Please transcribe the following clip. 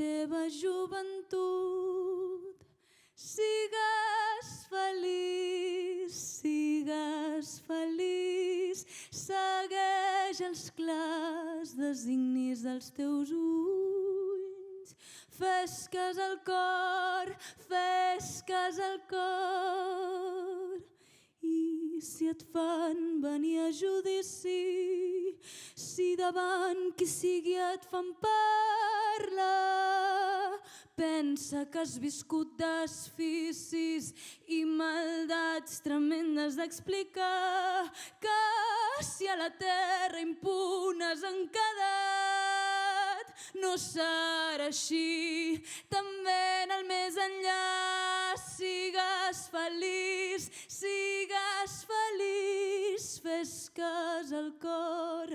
teva joventut. Sigues feliç, segueix els clars designis dels teus ulls. Fes cas al cor, i si et fan venir a judici, si davant qui sigui et fan parlar, pensa que has viscut desficis i maldats tremendes d'explicar, que si a la terra impunes han quedat, no serà així, també en el més enllà. Sigues feliç, fes cas al cor,